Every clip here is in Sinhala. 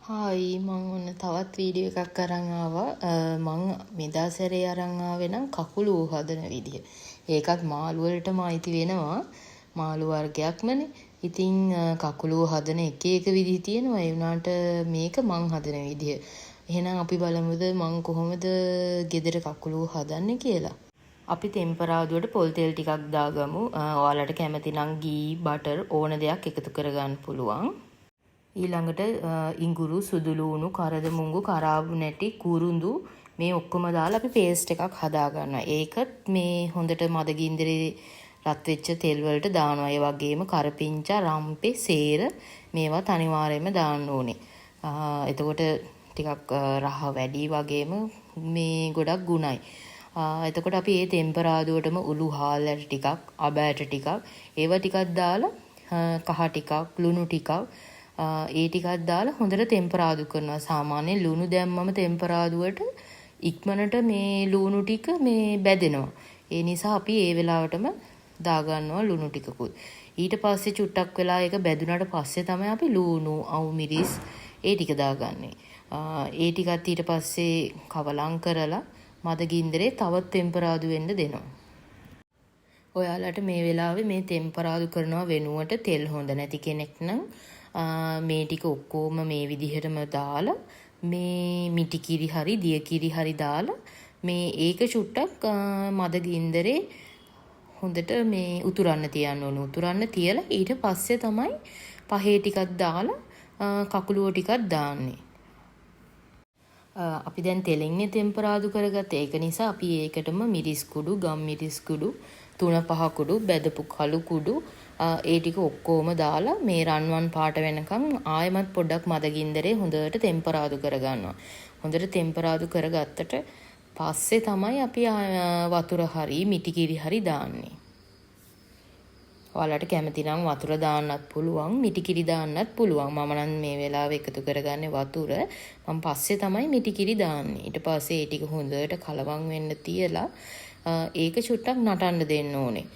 හායි මං ඔන්න තවත් වීඩියෝ එකක් අරන් ආවා. මං මෙදා සැරේ අරන් ආවේ නම් කකුලුව හදන විදිය. ඒකත් මාළු වලටම අයිති වෙනවා. මාළු වර්ගයක්මනේ. ඉතින් කකුලුව හදන එක විදිහ තියෙනවා. ඒ වුණාට මේක මං හදන විදිය. එහෙනම් අපි බලමුද මං කොහොමද ගෙදර කකුලුව හදන්නේ කියලා. අපි තෙම්පරාදුවට පොල් තෙල් ටිකක් දාගමු. ඔයාලට කැමති නම් ගී, බටර් ඕන දෙයක් එකතු කරගන්න පුළුවන්. ඊළඟට ඉඟුරු, සුදුලූණු, කරදමුංගු, කරාබු නැටි, කුරුඳු මේ ඔක්කොම දාලා අපි පේස්ට් එකක් හදා ගන්නවා. ඒකත් මේ හොඳට මදගින්දරේ රත් වෙච්ච තෙල් වලට දානවා. ඒ වගේම කරපිංචා, රම්පේ, සේර මේවා අනිවාර්යයෙන්ම දාන්න ඕනේ. එතකොට ටිකක් රහ වැඩි වගේම මේ ගොඩක් ගුණයි. එතකොට අපි මේ තෙම්පරාදුවටම උළු හාල් ඇට ටිකක්, අබ ඇට ටිකක්, ඒව ටිකක් දාලා කහ ටිකක්, ලුණු ටිකක් ඒ ටිකක් දාලා හොඳට තෙම්පරාදු කරනවා. සාමාන්‍යයෙන් ලුණු දැම්මම තෙම්පරාදුවට ඉක්මනට මේ ලුණු ටික මේ බැදෙනවා. ඒ නිසා අපි ඒ වෙලාවටම දාගන්නවා ලුණු ටිකකුත්. ඊට පස්සේ චුට්ටක් වෙලා ඒක බැදුනට පස්සේ තමයි අපි ලුණු, අවු මිරිස් ඒ ටික දාගන්නේ. ඒ ටිකත් ඊට පස්සේ කවලම් කරලා මද ගින්දරේ තවත් තෙම්පරාදු වෙන්න දෙනවා. ඔයාලට මේ වෙලාවේ මේ තෙම්පරාදු කරනවා වෙනුවට තෙල් හොඳ නැති කෙනෙක් නම් මේ ටික ඔක්කොම මේ විදිහටම දාලා මේ මිටි කිරි හරි දිය කිරි හරි දාලා මේ ඒක චුට්ටක් මද ගින්දරේ හොඳට මේ උතුරන්න තියන්න ඕන. උතුරන්න තියලා ඊට පස්සේ තමයි පහේ ටිකක් දාලා කකුලුව ටිකක් දාන්නේ. අපි දැන් තෙලෙන්නේ තෙම්පරාදු කරගත්ත. ඒක නිසා අපි ඒකටම මිරිස් කුඩු, ගම් මිරිස් කුඩු, 3-5 කුඩු, බෙදපු කළු කුඩු ඒ ටික ඔක්කොම දාලා මේ රන්වන් පාට වෙනකම් ආයෙමත් පොඩ්ඩක් මද ගින්දරේ හොඳට තෙම්පරාදු කරගන්නවා. හොඳට තෙම්පරාදු කරගත්තට පස්සේ තමයි අපි වතුර හරි මිටි කිරි හරි දාන්නේ. ඔයාලට කැමති නම් වතුර දාන්නත් පුළුවන්, මිටි කිරි දාන්නත් පුළුවන්. මම නම් මේ වෙලාවේ එකතු කරගන්නේ වතුර. මම පස්සේ තමයි මිටි කිරි දාන්නේ. ඊට පස්සේ ඒ ටික හොඳට කලවම් වෙන්න තියලා ඒක චුට්ටක් නටන්න දෙන්න ඕනේ.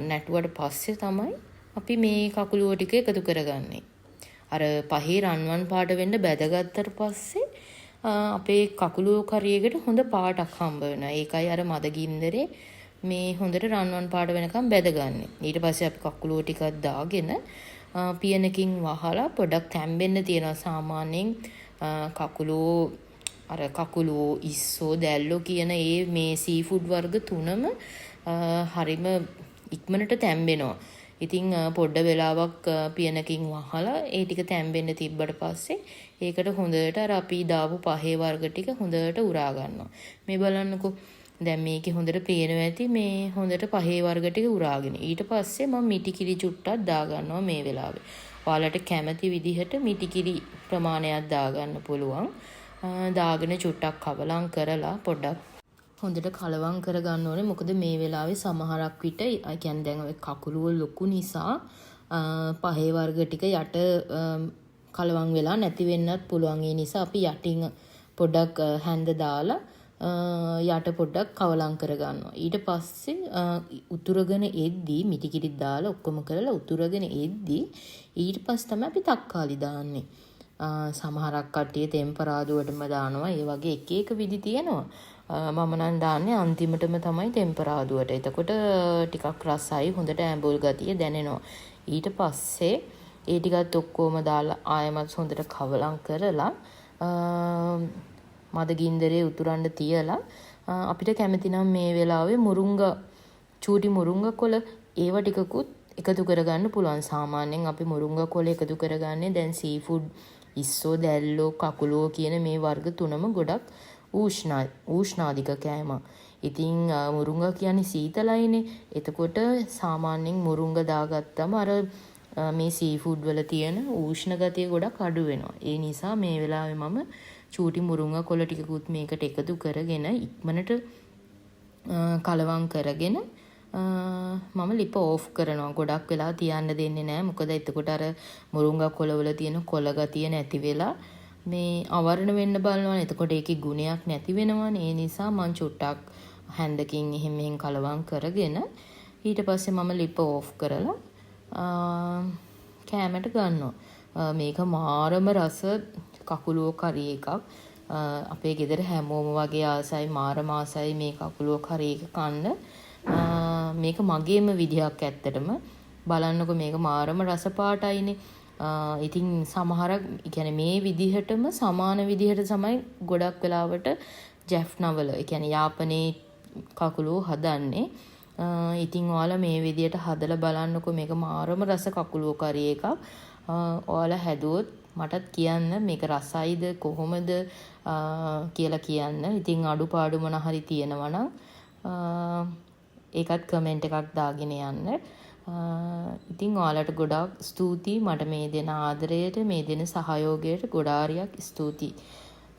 නැටුවට පස්සේ තමයි අපි මේ කකුලුව ටික එකතු කරගන්නේ. අර පහේ රන්වන් පාට වෙන්න බැදගත්තට පස්සේ අපේ කකුලුව කරියකට හොඳ පාටක් හම්බ වෙනවා. ඒකයි අර මද ගින්දරේ මේ හොඳට රන්වන් පාට වෙනකම් බැදගන්නේ. ඊට පස්සේ අපි කකුලුව ටිකක් දාගෙන පියනකින් වහලා පොඩක් තැම්බෙන්න තියනවා. සාමාන්‍යයෙන් කකුලුව, ඉස්සෝ, දැල්ලෝ කියන මේ සීෆුඩ් වර්ග තුනම හරිම ඉක්මනට තැම්බෙනවා. ඉතින් පොඩ්ඩ වෙලාවක් පියනකින් වහලා ඒ ටික තැම්බෙන්න තිබ්බට පස්සේ ඒකට හොඳට අර අපි දාපු පහේ වර්ග ටික හොඳට උරා ගන්නවා. මේ බලන්නකෝ. දැන් මේකේ හොඳට පේනවා ඇති මේ හොඳට පහේ වර්ග ටික උරාගෙන. ඊට පස්සේ මම මිටි කිරි චුට්ටක් දාගන්නවා මේ වෙලාවේ. ඔයාලට කැමති විදිහට මිටි කිරි ප්‍රමාණයක් දාගන්න පුළුවන්. දාගෙන චුට්ටක් කවලම් කරලා පොඩ්ඩක් හොඳට කලවම් කරගන්න ඕනේ. මොකද මේ වෙලාවේ සමහරක් විට කියන්නේ දැන් ඔය කකුලුව ලොකු නිසා පහේ වර්ග ටික යට කලවම් වෙලා නැති වෙන්නත් පුළුවන්. ඒ නිසා අපි යටින් පොඩ්ඩක් හැන්ද දාලා යට පොඩ්ඩක් කවලම් කරගන්නවා. ඊට පස්සේ උතුරගෙන එද්දී මිටි කිරි දාලා ඔක්කොම කරලා උතුරගෙන එද්දී ඊට පස්සේ තමයි අපි තක්කාලි දාන්නේ. සමහරක් කට්ටිය තෙම්පරාදුවටම දානවා. ඒ වගේ එක විදි තියෙනවා. මම නම් දාන්නේ අන්තිමටම තමයි තෙම්පරාදුවට. එතකොට ටිකක් රසයි, හොඳට ඇඹුල් ගතිය දැනෙනවා. ඊට පස්සේ ඒ ටිකත් ඔක්කොම දාලා ආයෙමත් හොඳට කවලම් කරලා මද ගින්දරේ උතුරන්න තියලා අපිට කැමති නම් මේ වෙලාවේ චූටි මුරුංගා කොළ ඒව ටිකකුත් එකතු කරගන්න පුළුවන්. සාමාන්‍යයෙන් අපි මුරුංගා කොළ එකතු කරගන්නේ දැන් සීෆුඩ්, ඉස්සෝ, දැල්ලෝ, කකුලෝ කියන මේ වර්ග තුනම ගොඩක් ඌෂ්ණාධික කෑම. ඉතින් මුරුංගා කියන්නේ සීතලයිනේ. එතකොට සාමාන්‍යයෙන් මුරුංගා දාගත්තම අර මේ සීෆුඩ් වල තියෙන ඌෂ්ණ ගතිය ගොඩක් අඩු වෙනවා. ඒ නිසා මේ වෙලාවේ මම චූටි මුරුංගා කොළ ටිකකුත් මේකට එකතු කරගෙන ඉක්මනට කලවම් කරගෙන මම ලිප ඕෆ් කරනවා. ගොඩක් වෙලා තියන්න දෙන්නේ නැහැ. මොකද එතකොට අර මුරුංගා කොළවල තියෙන කොළ ගතිය නැති වෙලා මේ අවරණ වෙන්න බලනවා. එතකොට ඒකේ ගුණයක් නැති වෙනවනේ. ඒ නිසා මම චුට්ටක් හැන්දකින් එහෙම කලවම් කරගෙන ඊට පස්සේ මම ලිප ඕෆ් කරලා කෑමට ගන්නවා. මේක මාරම රස කකුලුව කරි එකක්. අපේ ගෙදර හැමෝම වගේ ආසයි මාරම ආසයි මේ කකුලුව කරි එක කන්න. මේක මගේම විදිහක් ඇත්තටම. බලන්නකො මේක මාරම රස පාටයිනේ. ඉතින් සමහරක් කියන්නේ මේ විදිහටම සමාන විදිහට තමයි ගොඩක් වෙලාවට ජැෆ්නවල ඒ කියන්නේ යාපනයේ කකුලුව හදන්නේ. ඉතින් ඔයාලා මේ විදිහට හදලා බලන්නකො මේක මාරම රස කකුලුව කරි එකක්. ඔයාලා හැදුවොත් මටත් කියන්න මේක රසයිද කොහොමද කියලා කියන්න. ඉතින් අඩුපාඩු මොන හරි තියෙනවා නම් ඒකත් කමෙන්ට් එකක් දාගෙන යන්න. ඉතින් ඔයාලට ගොඩාක් ස්තුතියි මට මේ දෙන ආදරයට මේ දෙන සහයෝගයට ගොඩාරියක් ස්තුතියි.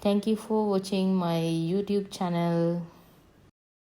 Thank you for watching my YouTube channel.